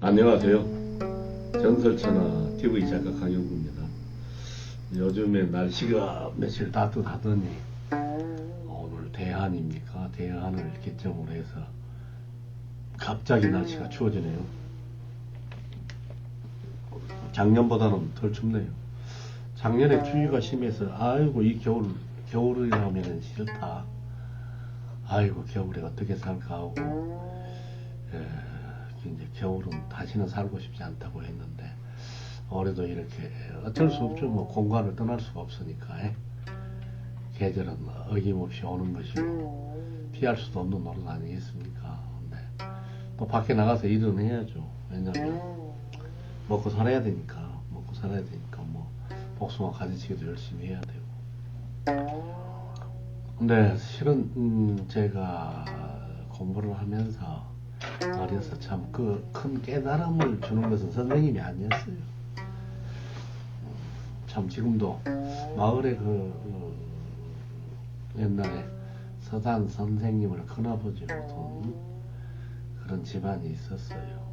안녕하세요. 전설천하 TV 작가 강영구입니다. 요즘에 날씨가 며칠 따뜻하더니 오늘 대한입니까? 대한을 기점으로 해서 갑자기 날씨가 추워지네요. 작년보다는 덜 춥네요. 작년에 추위가 심해서 아이고 이 겨울이라면 싫다. 아이고 겨울에 어떻게 살까 하고 이제 겨울은 다시는 살고 싶지 않다고 했는데 올해도 이렇게 어쩔 수 없죠. 뭐 공간을 떠날 수가 없으니까 계절은 어김없이 오는 것이고 피할 수도 없는 노릇 아니겠습니까? 근데 또 밖에 나가서 일은 해야죠. 왜냐면 먹고 살아야 되니까 뭐 복숭아 가지치기도 열심히 해야 되고. 근데 실은 제가 공부를 하면서 어려서 참 그 큰 깨달음을 주는 것은 선생님이 아니었어요. 참 지금도 마을에 옛날에 서산 선생님을 큰아버지로 둔 그런 집안이 있었어요.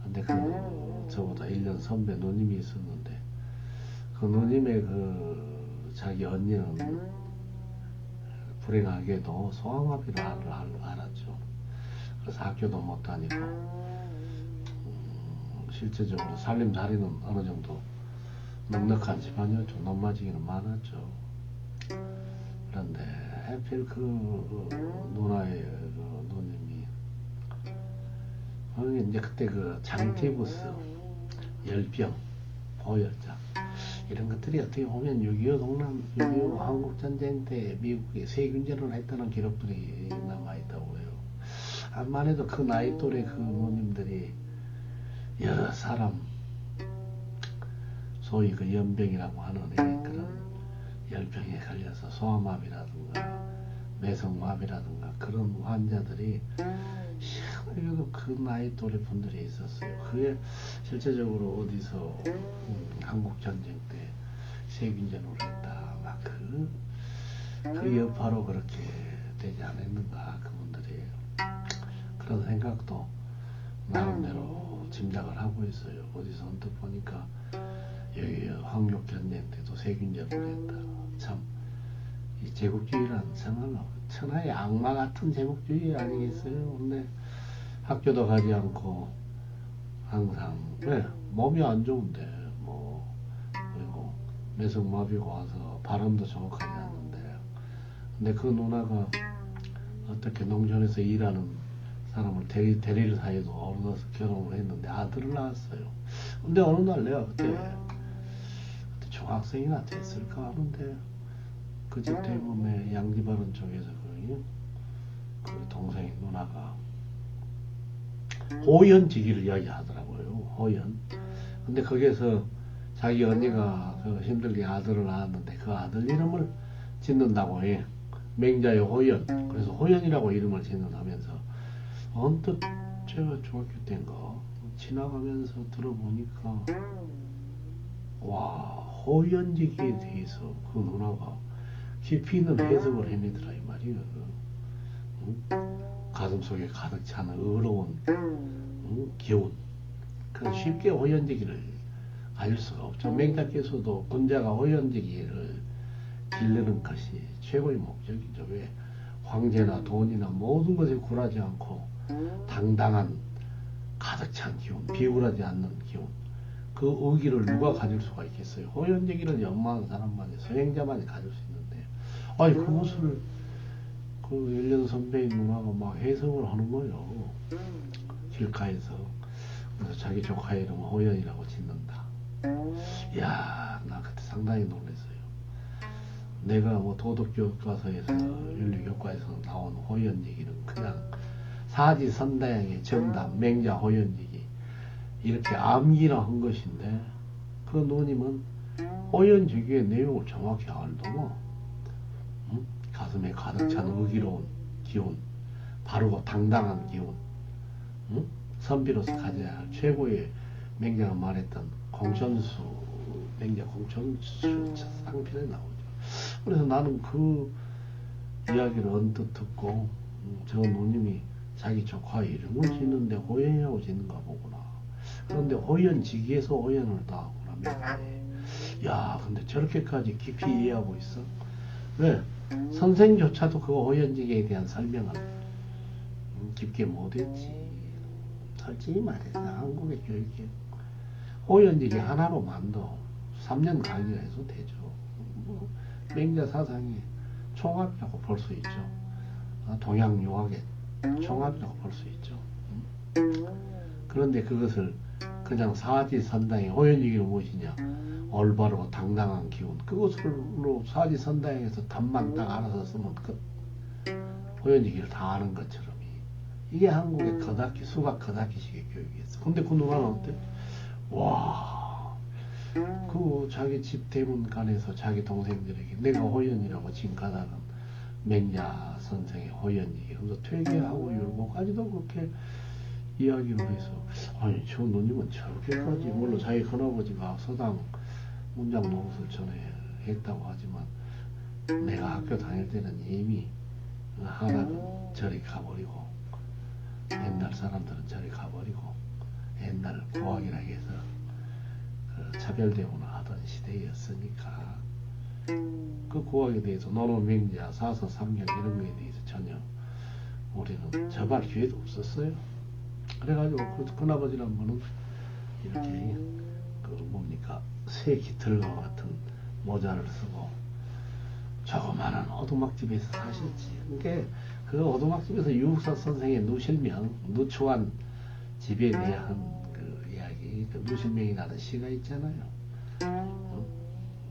근데 저보다 1년 선배 누님이 있었는데 그 누님의 자기 언니는 불행하게도 소아마비를 알았죠. 그래서 학교도 못 다니고 실제적으로 살림살이는 어느 정도 넉넉한 집안이었죠. 논마지기는 많았죠. 그런데 하필 누나의 누님이 이제 그때 장티부스, 열병, 보혈장 이런 것들이 어떻게 보면 6.25 한국전쟁 때 미국이 세균제를 했다는 기록들이 남아있다고 해요. 암만 해도 그 나이 또래 누님들이 여러 사람 소위 연병이라고 하는 그런 열병에 걸려서 소아마비라든가 매성마비라든가 그런 환자들이 희한하게도 그 나이 또래 분들이 있었어요. 그게 실제적으로 어디서 한국전쟁 때 세균제를 했다 막 그 여파로 그렇게 되지 않았는가 그분들이 그런 생각도 나름대로 짐작을 하고 있어요. 어디서 언뜻 보니까 여기 황육전쟁 때도 세균제를 했다. 참 이 제국주의란 정말로 천하의 악마 같은 제국주의 아니겠어요? 근데 학교도 가지 않고 항상 몸이 안 좋은데 그리고 매성마비가 와서 발음도 정확하지 않는데 근데 그 누나가 어떻게 농촌에서 일하는 사람을 대리를 사이도 얻어서 결혼을 했는데 아들을 낳았어요. 근데 어느 날 내가 그때 중학생이나 됐을까 하는데 그 집 대문에 양지바른 쪽에서 그 동생 누나가 호연지기를 이야기하더라고요. 호연. 근데 거기에서 자기 언니가 힘들게 아들을 낳았는데 그 아들 이름을 짓는다고 해. 맹자의 호연. 그래서 호연이라고 이름을 짓는다면서 언뜻 제가 중학교 때인가 지나가면서 들어보니까 와 호연지기에 대해서 그 누나가 깊이 있는 해석을 해내더라 이 말이에요. 가슴속에 가득 차는 어려운 기운. 쉽게 호연지기를 알릴 수가 없죠. 맹자께서도 군자가 호연지기를 기르는 것이 최고의 목적이죠. 왜 황제나 돈이나 모든 것에 굴하지 않고 당당한 가득 찬 기운, 비굴하지 않는 기운. 그 의기를 누가 가질 수가 있겠어요? 호연지기는 연마한 사람만이 수행자만이 가질 수 있는데 아니 그것을 그 1년 선배인 누나가 막 해석을 하는 거예요. 길가에서. 그래서 자기 조카 이름은 호연이라고 짓는다. 이야, 나 그때 상당히 놀랐어요. 내가 도덕교과서에서 윤리교과에서 나온 호연 얘기는 그냥 사지선다양의 정답, 맹자 호연 얘기 이렇게 암기나 한 것인데 그 누님은 호연 얘기의 내용을 정확히 알더만 가슴에 가득 찬 의기로운 기운, 바르고 당당한 기운, 선비로서 가져야 할 최고의 맹자가 말했던 공천수, 맹자 공천수 상편에 나오죠. 그래서 나는 그 이야기를 언뜻 듣고 저 누님이 자기 조카 이름을 짓는데 호연이라고 짓는가 보구나. 그런데 호연지기에서 호연을 따왔구나. 맹자에. 야, 근데 저렇게까지 깊이 이해하고 있어? 왜? 선생조차도 그 호연지기에 대한 설명을 깊게 못했지. 솔직히 말해서 한국의 교육이 호연지기 하나로만도 3년 강의해서 되죠. 뭐, 맹자 사상의 총합이라고 볼 수 있죠. 동양 유학의 총합이라고 볼 수 있죠. 그런데 그것을 그냥 사지선다행, 호연지기를 무엇이냐? 올바르고 당당한 기운. 그것으로 사지선다행에서 답만 딱 알아서 쓰면 끝. 호연지기를 다 아는 것처럼. 이게 한국의 거다기, 수박 거다기식의 교육이었어. 근데 그 누나는 어때? 와, 그 자기 집 대문간에서 자기 동생들에게 내가 호연이라고 징가다는 맹자 선생의 호연이, 그래서 퇴계하고 율곡까지도 그렇게 이야기를 해서, 아니 저 누님은 저렇게까지, 물론 자기 큰아버지가 서당 문장 노릇을 전에 했다고 하지만 내가 학교 다닐 때는 이미 하나는 저리 가버리고 옛날 사람들은 저리 가버리고 옛날 고학이라 해서 그 차별대우나 하던 시대였으니까 그 고학에 대해서 논어 맹자 사서 삼경 이런 거에 대해서 전혀 우리는 접할 기회도 없었어요. 그래가지고 그 큰아버지란 분은 이렇게 그 뭡니까 새 깃털과 같은 모자를 쓰고 조그마한 오두막집에서 사셨지. 그게 그 오두막집에서 유국사 선생의 누실명, 누추한 집에 대한 그 이야기, 그 누실명이라는 시가 있잖아요.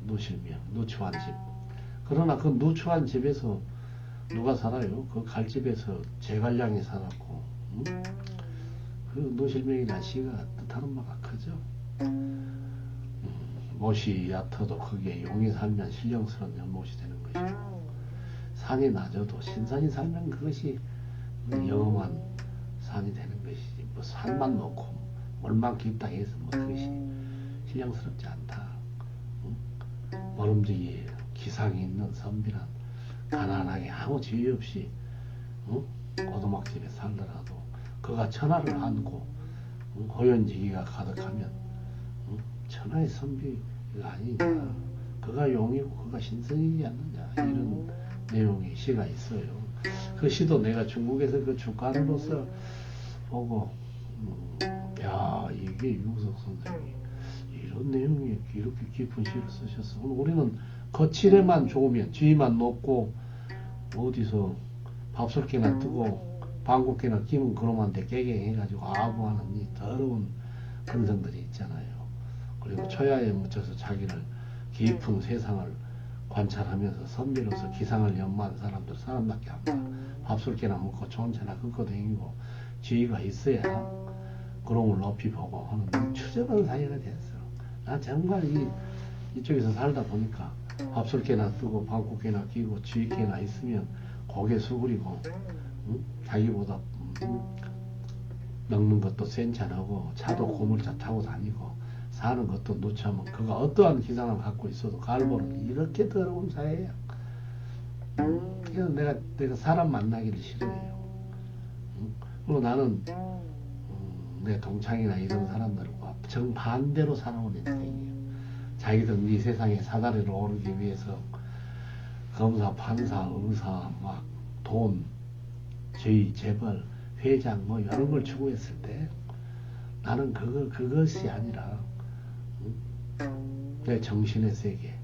누실명, 누추한 집. 그러나 그 누추한 집에서 누가 살아요? 그 갈집에서 제갈량이 살았고, 그 누실명이라는 시가 뜻하는 바가 크죠. 못이 얕아도 거기에 용이 살면 신령스러운 연못이 되는 것이고, 산이 낮아도 신선이 살면 그것이 영험한 산이 되는 것이지, 뭐 산만 놓고 물만 깊다 해서 뭐 그것이 신령스럽지 않다. 모름지기 기상이 있는 선비란 가난하게 아무 지위 없이 오두막집에 살더라도 그가 천하를 안고 호연지기가 가득하면 천하의 선비가 아니냐, 그가 용이고 그가 신선이지 않느냐, 이런 내용의 시가 있어요. 그 시도 내가 중국에서 그 주간으로서 보고 야, 이게 유석 선생이 이런 내용이 이렇게 깊은 시를 쓰셨어. 우리는 거칠에만 좋으면 지위만 높고 어디서 밥솥개나 뜨고 방국개나 끼면 그놈한테 깨갱해가지고 아부하는 이 더러운 근성들이 있잖아요. 그리고 초야에 묻혀서 자기를 깊은 세상을 관찰하면서 선비로서 기상을 연마한 사람들 사람밖에 안 봐. 밥술개나 먹고 좋은 차나 긁고 다니고 지위가 있어야 그런 걸 높이 보고 하는 추접한 사회가 됐어. 나 정말 이쪽에서 살다 보니까 밥술개나 뜨고 방국개나 끼고 지위개나 있으면 고개 수그리고 자기보다 먹는 것도 센 차라고 차도 고물차 타고 다니고 사는 것도 놓자면 그가 어떠한 기상을 갖고 있어도 갈보는 이렇게 더러운 사회야. 그래서 내가 사람 만나기를 싫어해요. 그리고 나는 내 동창이나 이런 사람들과 정반대로 살아온 인생이에요. 자기들은 이 세상에 사다리를 오르기 위해서 검사, 판사, 의사, 막 돈, 저희 재벌, 회장 뭐 이런 걸 추구했을 때 나는 그것이 아니라 내 정신의 세계,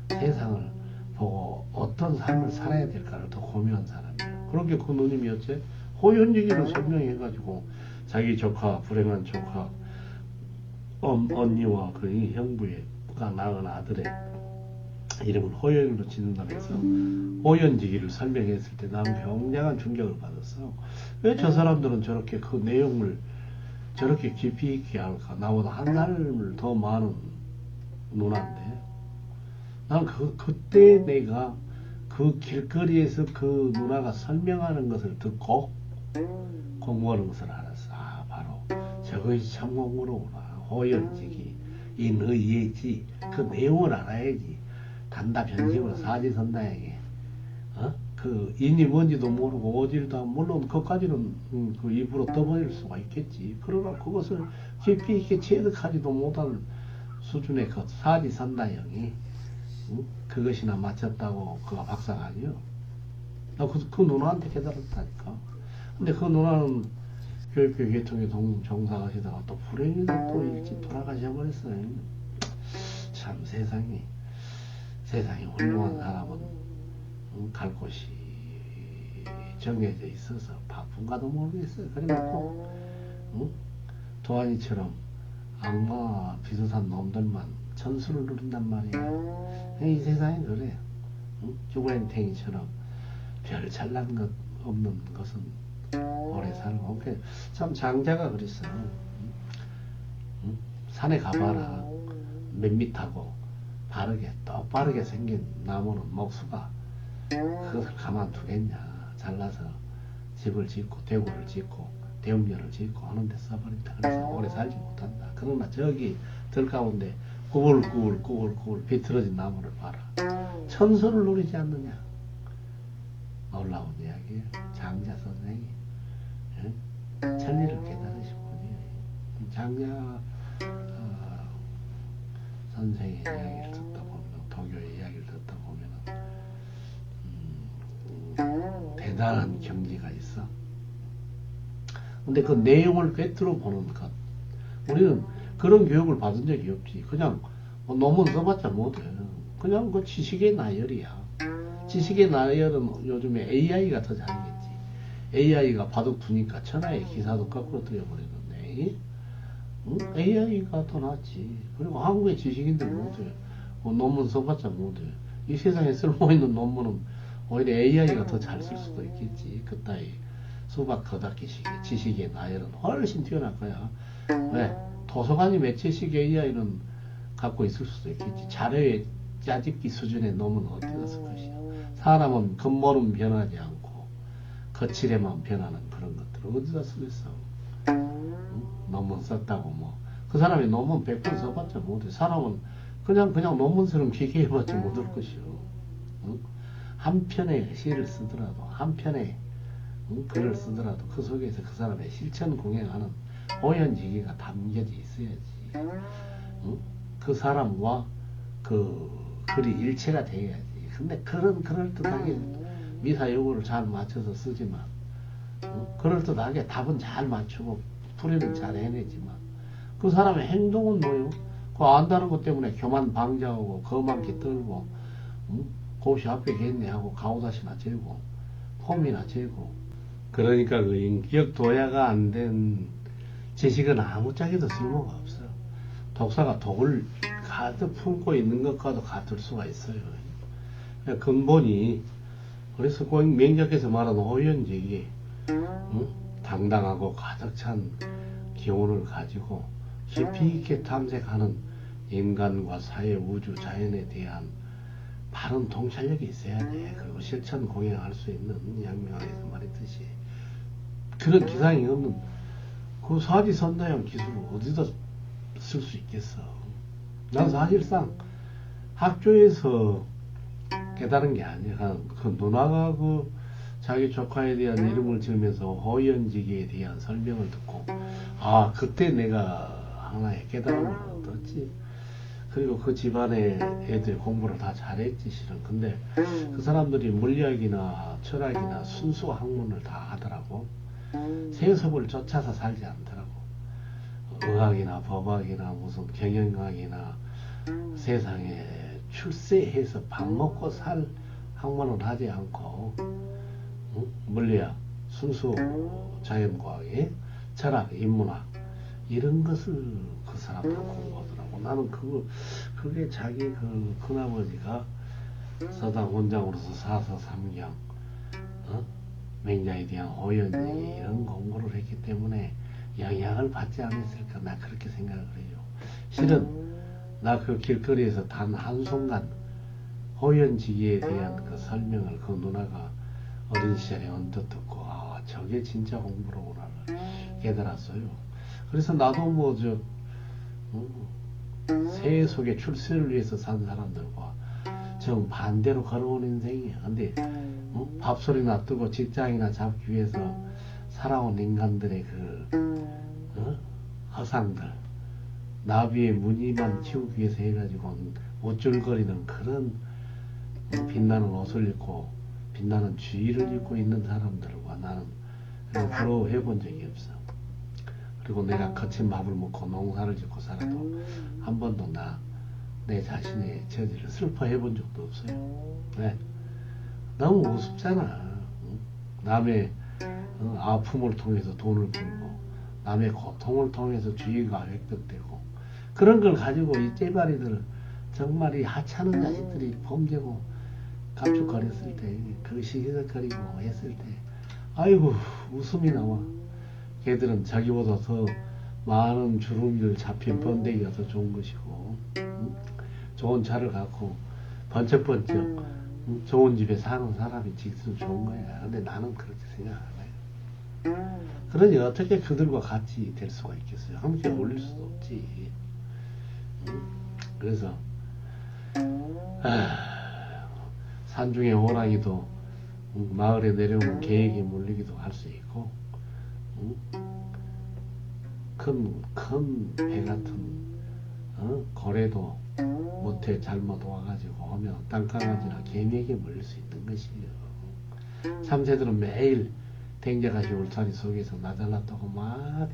세상을 보고 어떤 삶을 살아야 될까를 더 고민한 사람이에요. 그렇게 그 누님이 어째 호연지기를 설명해가지고 자기 조카, 불행한 조카, 언니와 그 형부가 낳은 아들의 이름을 호연으로 짓는다고 해서 호연지기를 설명했을 때 나는 굉장한 충격을 받았어. 왜 저 사람들은 저렇게 그 내용을 저렇게 깊이 있게 할까? 나보다 한 살을 더 많은 누나인데 난 그때 내가 그 길거리에서 그 누나가 설명하는 것을 듣고 공부하는 것을 알았어. 아, 바로 저것이 참 공부로구나. 호연지기, 인의예지, 그 내용을 알아야지 단답 현식으로 사지선다행에 그 인이 뭔지도 모르고 오지도 않고, 물론 그것까지는 그 입으로 떠벌릴 수가 있겠지. 그러나 그것을 깊이 있게 체득하지도 못한 수준의 그 사지선다형이 그것이나 맞췄다고 그가 박사가 아니요. 나 그 누나한테 깨달았다니까. 근데 그 누나는 교육교 계통에 종사하시다가 또 불행히도 또 일찍 돌아가셔버렸어요. 참 세상이 훌륭한 사람은 갈 곳이 정해져 있어서 바쁜가도 모르겠어요. 그래놓고 도안이처럼 악마 비슷한 놈들만 천수를 누린단 말이야. 이 세상이 그래. 주구엔탱이처럼 별 잘난 것 없는 것은 오래 살고. 참 장자가 그랬어. 산에 가봐라. 밋밋하고 바르게 똑바르게 생긴 나무는 목수가 그것을 가만두겠냐. 잘라서 집을 짓고 대구를 짓고 대웅녀를 짓고 하는데 써버린다. 그래서 오래 살지 못한다. 그러나 저기 들 가운데 꾸불꾸불 비틀어진 나무를 봐라. 천수를 누리지 않느냐. 놀라운 이야기예요. 장자 선생이 천리를 깨달으신 분이에요. 장자 선생의 이야기를 듣다 보면, 도교의 이야기를 듣다 보면 대단한 경지가 있어. 근데 그 내용을 꿰뚫어 보는 것, 우리는 그런 교육을 받은 적이 없지. 그냥 논문 써봤자 못해. 그냥 그 지식의 나열이야. 지식의 나열은 요즘에 AI가 더 잘하겠지. AI가 바둑 두니까 천하의 기사도 거꾸로 들여버리는데 AI가 더 낫지. 그리고 한국의 지식인들 못해. 논문 써봤자 못해. 이 세상에 쓸모있는 논문은 오히려 AI가 더 잘 쓸 수도 있겠지. 그따위 수박 거닥기식의 지식의 나열은 훨씬 뛰어날 거야. 왜? 도서관이 매체식 AI는 갖고 있을 수도 있겠지. 자료의 짜집기 수준의 논문은 어디다 쓸 것이야. 사람은 겉모름 변하지 않고 거칠에만 변하는 그런 것들을 어디다 쓰겠어. 논문 썼다고 뭐. 그 사람이 논문 100번 써봤자 못해. 사람은 그냥 논문처럼 기계해봤자 못할 것이요. 한 편의 시를 쓰더라도, 한 편의 글을 쓰더라도 그 속에서 그 사람의 실천 공행하는 오연지기가 담겨져 있어야지. 그 사람과 그 글이 일체가 돼야지. 근데 그럴듯하게 미사여구를 잘 맞춰서 쓰지만, 그럴듯하게 답은 잘 맞추고 풀이는 잘 해내지만, 그 사람의 행동은 뭐요? 그 안다는 것 때문에 교만 방자하고 거만기 떨고 고시 앞에 겠네 하고 가오다시나 재고 폼이나 재고. 그러니까 그 인격 도야가 안 된 지식은 아무짝에도 쓸모가 없어. 독사가 독을 가득 품고 있는 것과도 같을 수가 있어요. 근본이, 그래서 꼭 명작에서 말하는 호연직이 당당하고 가득 찬 기운을 가지고 깊이 있게 탐색하는 인간과 사회, 우주, 자연에 대한 바른 통찰력이 있어야 돼. 그리고 실천 공행할 수 있는, 양명에서 말했듯이 그런 기상이 없는 그 사지선다형 기술을 어디다 쓸 수 있겠어. 난 사실상 학교에서 깨달은 게 아니라 그 누나가 그 자기 조카에 대한 이름을 지으면서 호연지기에 대한 설명을 듣고, 아, 그때 내가 하나의 깨달음을 얻었지. 그리고 그 집안의 애들 공부를 다 잘했지 실은. 근데 그 사람들이 물리학이나 철학이나 순수 학문을 다 하더라고. 세속을 쫓아서 살지 않더라고. 의학이나 법학이나 무슨 경영학이나 세상에 출세해서 밥 먹고 살 학문은 하지 않고, 물리학, 순수 자연과학에 철학, 인문학 이런 것을 그 사람들 공부하더라고. 나는 그게 자기 그 큰아버지가 서당 원장으로서 사서삼경, 맹자에 대한 호연지 이런 공부를 했기 때문에 영향을 받지 않았을까. 나 그렇게 생각을 해요. 실은 나 그 길거리에서 단 한순간 호연지기에 대한 그 설명을 그 누나가 어린 시절에 언뜻 듣고, 아, 저게 진짜 공부로구나를 깨달았어요. 그래서 나도 뭐 세속의 출세를 위해서 산 사람들과 정반대로 걸어온 인생이야. 근데 밥소리나 뜨고 직장이나 잡기 위해서 살아온 인간들의 허상들, 나비의 무늬만 키우기 위해서 해가지고 우쭐거리는 그런 빛나는 옷을 입고 빛나는 주의를 입고 있는 사람들과 나는 부러워해 본 적이 없어. 그리고 내가 거친 밥을 먹고 농사를 짓고 살아도 한 번도 내 자신의 처지를 슬퍼해 본 적도 없어요. 왜? 너무 우습잖아. 남의 아픔을 통해서 돈을 벌고 남의 고통을 통해서 주의가 획득되고 그런 걸 가지고 이 째바리들 정말 이 하찮은 자식들이 범죄고 갑죽거렸을 때 그 시기적거리고 했을 때 아이고 웃음이 나와. 걔들은 자기보다 더 많은 주름이를 잡힌 번데기가 더 좋은 것이고 좋은 차를 갖고 번쩍번쩍 좋은 집에 사는 사람이 직접 좋은 거야. 근데 나는 그렇게 생각 안 해요. 그러니 어떻게 그들과 같이 될 수가 있겠어요? 함께 어울릴 수도 없지. 그래서 산중에 호랑이도 마을에 내려오면 개에게 물리기도 할 수 있고 큰 배 같은 고래도 못해 잘못 와가지고 하면 땅강아지나 개미에게 물릴 수 있는 것이에요. 참새들은 매일 댕자가시 울타리 속에서 나잘났다고 막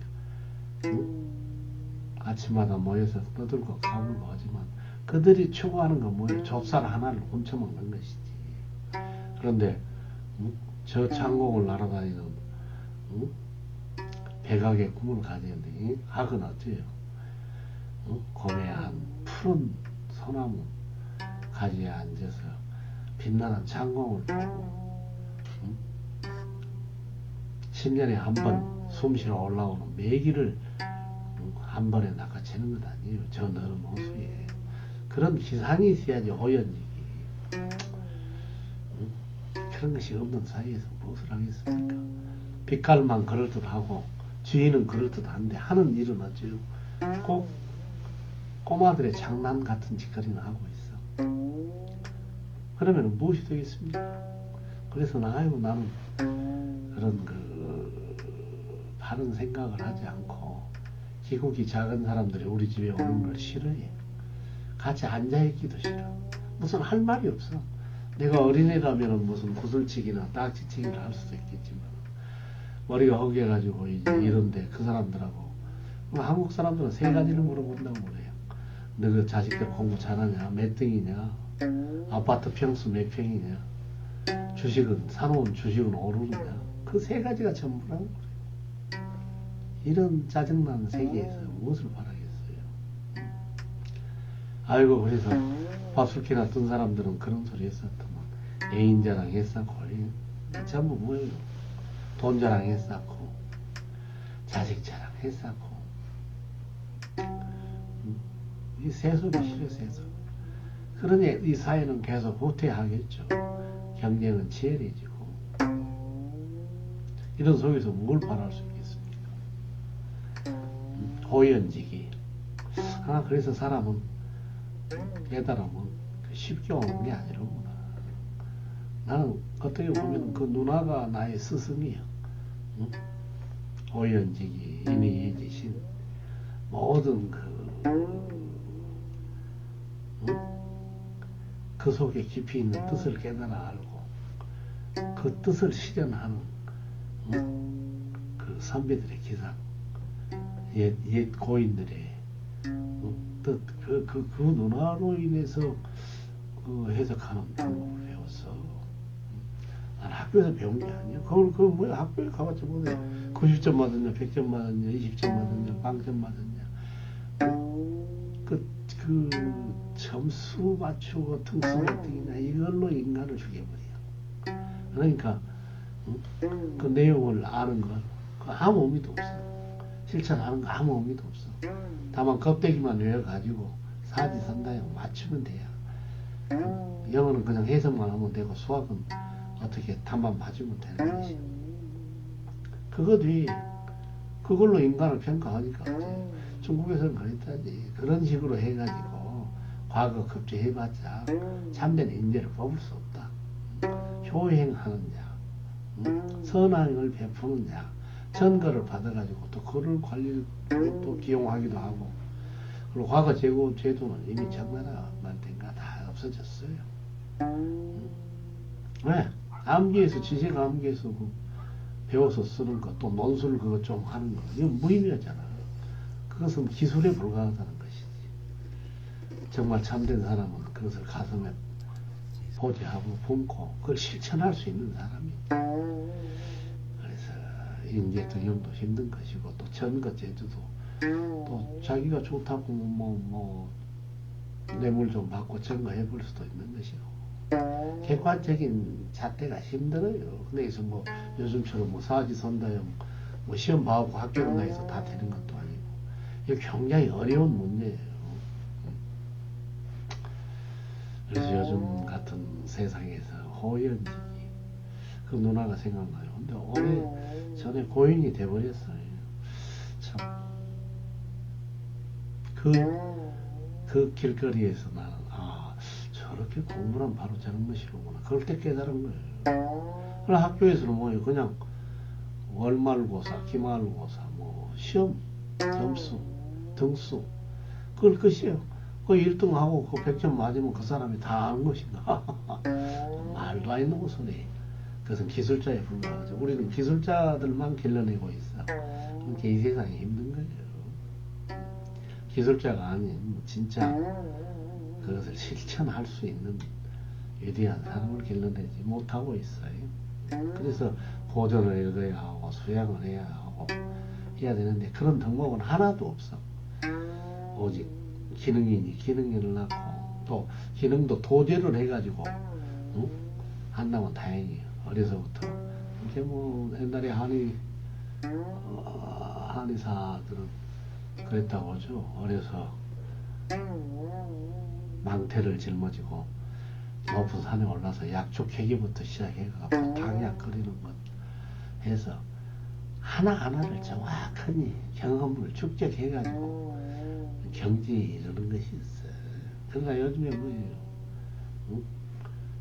아침마다 모여서 떠들고 가물고 하지만 그들이 추구하는 건 뭐예요? 좁쌀 하나를 훔쳐먹는 것이지. 그런데 저 창공을 날아다니는 백악의 꿈을 가지는데 학은 어때요? 고매한 푸른 소나무 가지에 앉아서 빛나는 창공을 보고 10년에 한 번 숨쉬러 올라오는 메기를 한 번에 낚아채는 것 아니에요. 저 너른 호수에. 그런 기상이 있어야지 호연직이. 그런 것이 없는 사이에서 무엇을 하겠습니까? 빛깔만 그럴듯하고 주인은 그럴듯한데 하는 일은 어째요? 꼭 꼬마들의 장난 같은 짓거리는 하고 있어. 그러면 무엇이 되겠습니까? 그래서 나는 그런 바른 생각을 하지 않고 기국이 작은 사람들이 우리 집에 오는 걸 싫어해. 같이 앉아있기도 싫어. 무슨 할 말이 없어. 내가 어린애라면 무슨 구슬치기나 딱지치기를 할 수도 있겠지만 머리가 허기해가지고 이제 이런데 그 사람들하고 한국 사람들은 세 가지를 물어본다고 그래요. 너 그 자식들 공부 잘하냐? 몇 등이냐? 아파트 평수 몇 평이냐? 주식은 사놓은 주식은 오르느냐? 그 세 가지가 전부라고 그래요. 이런 짜증나는 세계에서 무엇을 바라겠어요? 아이고 그래서 밥술기나 뜬 사람들은 그런 소리 했었더만 애인 자랑 했었고 전부 뭐예요? 돈 자랑 했었고 자식 자랑 했었고 이 세속이 싫어 세속. 그러니 이 사회는 계속 후퇴하겠죠. 경쟁은 치열해지고 이런 속에서 뭘 바랄 수 있겠습니까? 호연지기. 그래서 사람은 깨달으면 쉽게 오는 게 아니로구나. 나는 어떻게 보면 그 누나가 나의 스승이야. 호연지기, 인의예지신 모든 그 속에 깊이 있는 뜻을 깨달아 알고 그 뜻을 실현하는 그 선비들의 기상, 옛 고인들의 뜻, 그 누나로 인해서 해석하는 방법을 배웠어. 난 학교에서 배운 게 아니야. 그걸 뭐야, 학교에 가봤자 뭐야. 90점 맞았냐, 100점 맞았냐, 20점 맞았냐, 0점 맞았냐. 그 점수 맞추고 등수 몇 등이냐, 이걸로 인간을 죽여버려. 그러니까, 그 내용을 아는 건 아무 의미도 없어. 실천하는 거 아무 의미도 없어. 다만 껍데기만 외워가지고 사지선다형 맞추면 돼요. 영어는 그냥 해석만 하면 되고 수학은 어떻게 답만 맞으면 되는 것이. 그거 뒤 그걸로 인간을 평가하니까 어째. 중국에서는 그랬다지. 그런 식으로 해가지고 과거 급제해봤자 참된 인재를 뽑을 수 없다. 효행하는 자, 선행을 베푸는 자, 전거를 받아가지고 또 그를 관리를 또 기용하기도 하고. 그리고 과거 제도는 이미 청나라 만든가 다 없어졌어요. 왜? 암기해서 지식 암기해서 배워서 쓰는 것, 또 논술 그거 좀 하는 거, 이건 무의미하잖아. 그것은 기술에 불과하다는 것이지. 정말 참된 사람은 그것을 가슴에 보지하고 품고 그걸 실천할 수 있는 사람이. 그래서 인재 등용도 힘든 것이고, 또 전거 제주도 또 자기가 좋다고 뇌물 좀 받고 전거해 볼 수도 있는 것이고. 객관적인 잣대가 힘들어요. 근데 그래서 요즘처럼 사지선다형 시험 봐갖고 합격 나해서 다 되는 것도 아니고, 이게 굉장히 어려운 문제예요. 그래서 요즘 같은 세상에서 호연지기 그 누나가 생각나요. 근데 오래 전에 고인이 돼버렸어요. 참 그 길거리에서 나는 저렇게 공부는 바로 저런 것이로구나. 그럴 때 깨달은 거예요. 그럼 학교에서는 그냥 월말고사, 기말고사, 시험 점수, 등수 그걸 끝이에요. 그 1등하고 그 100점 맞으면 그 사람이 다 아는 것인가? 말도 안 되는 소리. 그것은 기술자에 불과하죠. 우리는 기술자들만 길러내고 있어. 그러니까 이 세상이 힘든 거예요. 기술자가 아닌 진짜 그것을 실천할 수 있는 위대한 사람을 길러내지 못하고 있어요. 그래서 고전을 읽어야 하고 수양을 해야 하고 해야 되는데 그런 덕목은 하나도 없어. 오직 기능이니 기능을 낳고, 또 기능도 도제를 해가지고 한다면 다행이에요. 어려서부터 이렇게 옛날에 한의사들은 그랬다고 하죠. 어려서 망태를 짊어지고 높은 산에 올라서 약초 캐기부터 시작해가지고 당약 끓이는 것 해서 하나하나를 정확하니 경험을 축적해가지고 경지에 이르는 것이 있어요. 그러니까 요즘에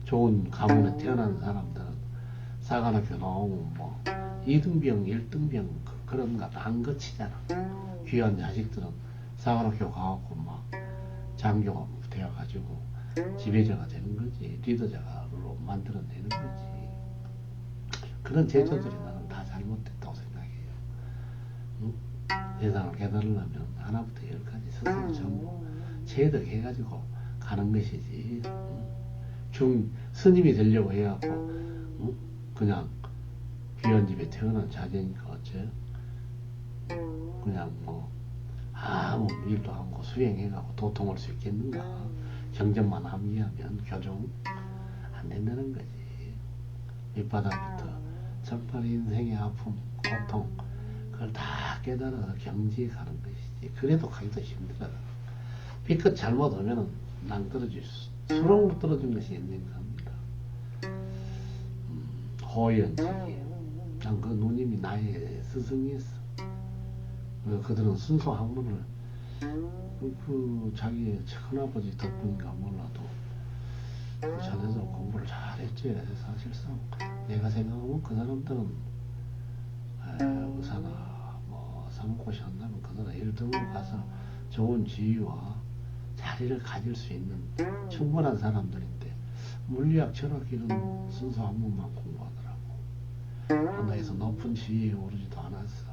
좋은 가문에 태어난 사람들은 사관학교 나오면 2등병, 1등병 그런 거 안 거치잖아. 귀한 자식들은 사관학교 가갖고 장교가 되어가지고 지배자가 되는 거지. 리더자로 만들어내는 거지. 그런 제도들이 나는 다 잘못됐다고 생각해요. 세상을 깨달으려면 하나부터 열까지 스스로 전부 체득해가지고 가는 것이지. 스님이 되려고 해갖고 그냥 귀한 집에 태어난 자제니까 어째 그냥 아무 일도 하고 수행해가고 도통할 수 있겠는가. 경전만 함의하면 교종 안 된다는 거지. 밑바닥부터 첫발 인생의 아픔, 고통 그걸 다 깨달아서 경지에 가는 것이지. 그래도 가기도 힘들어. B끝 잘못 오면은 낭떠러질 수렁으로 떨어진 것이 있는 겁니다. 호연지기. 난 그 누님이 나의 스승이었어. 그들은 순수 학문을 자기 큰아버지 덕분인가 몰라도 그 전에서 공부를 잘했지. 사실상 내가 생각하면 그 사람들은 의사나 사무고시 한다면 그들은 1등으로 가서 좋은 지위와 자리를 가질 수 있는 충분한 사람들인데 물리학, 철학 이런 순수 학문만 공부하더라고. 하나에서 높은 지위에 오르지도 않았어.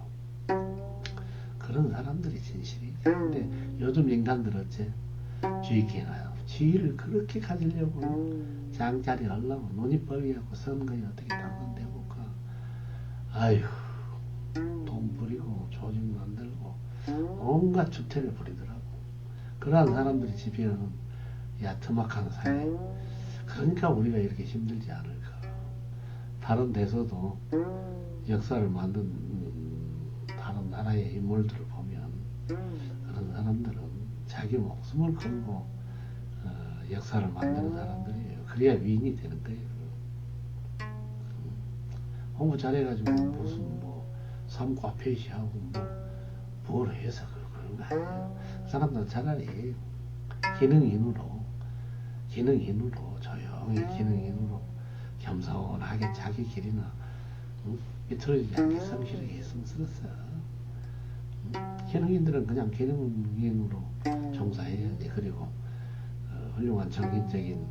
그런 사람들이 진실이지. 근데 요즘 인간들 어째 주의기나요? 지위를 그렇게 가지려고 장자리 하려고 눈이 뻘개갖고 선거에 어떻게 당선되고 아휴 돈 부리고 조직 만들고 온갖 주택을 부리더라고. 그러한 사람들이 지배하는 야트막한 사회. 그러니까 우리가 이렇게 힘들지 않을까. 다른 데서도 역사를 만든 다른 나라의 인물들을 보면 그런 사람들은 자기 목숨을 걸고 역사를 만드는 사람들이에요. 그래야 위인이 되는 거예요. 공부 잘해가지고 무슨 삼과 폐시하고 뭘 해서 그런 거 아니에요. 그 사람들은 차라리 기능인으로 조용히 기능인으로 겸손하게 자기 길이나 비틀어지지 않게 성실하게 성스러서 기능인들은 그냥 기능인으로 종사해야지. 그리고 훌륭한 정신적인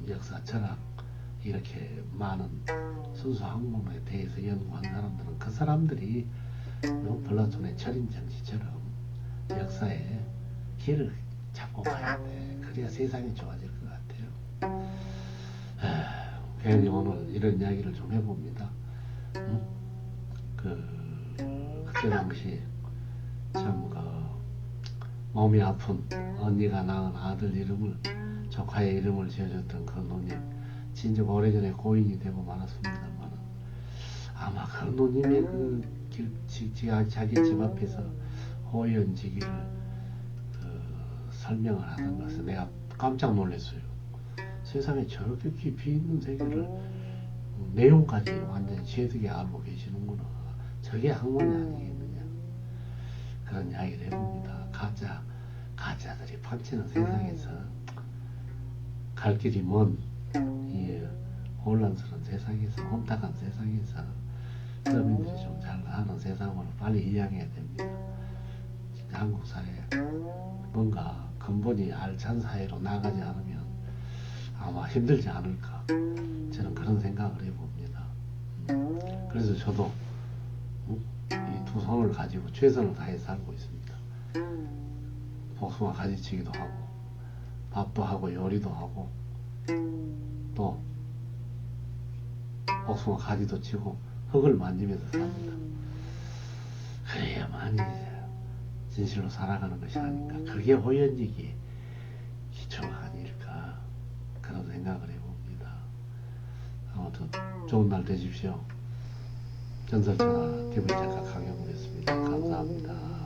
역사 철학 이렇게 많은 순수 학문에 대해서 연구한 사람들은 그 사람들이 플라톤의 철인 정시처럼 역사에 길을 잡고 가야 돼. 그래야 세상이 좋아질 것 같아요. 괜히 오늘 이런 이야기를 좀 해봅니다. 그때 당시 참 몸이 아픈 언니가 낳은 아들 이름을 조카의 이름을 지어줬던 그 누님, 진즉 오래전에 고인이 되고 말았습니다만 아마 그 누님의 자기 집 앞에서 호연지기를 설명을 하던 것을 내가 깜짝 놀랐어요. 세상에 저렇게 깊이 있는 세계를 내용까지 완전히 제대로 알고 계시는구나. 저게 학문이 아니겠느냐. 그런 이야기를 해봅니다. 가짜들이 판치는 세상에서 갈 길이 먼 이 혼란스러운 세상에서, 혼탁한 세상에서 서민들이 좀 잘 사는 세상으로 빨리 이양해야 됩니다. 진짜 한국 사회 뭔가 근본이 알찬 사회로 나가지 않으면 아마 힘들지 않을까, 저는 그런 생각을 해봅니다. 그래서 저도 이 두 손을 가지고 최선을 다해 살고 있습니다. 복숭아 가지치기도 하고 밥도 하고 요리도 하고 또 복숭아 가지도 치고 흙을 만지면서 삽니다. 그래야만 이제 진실로 살아가는 것이 아닌가. 그게 호연지기의 기초가 아닐까, 그런 생각을 해봅니다. 아무튼 좋은 날 되십시오. 전설천하 TV 작가 강영구였습니다. 감사합니다.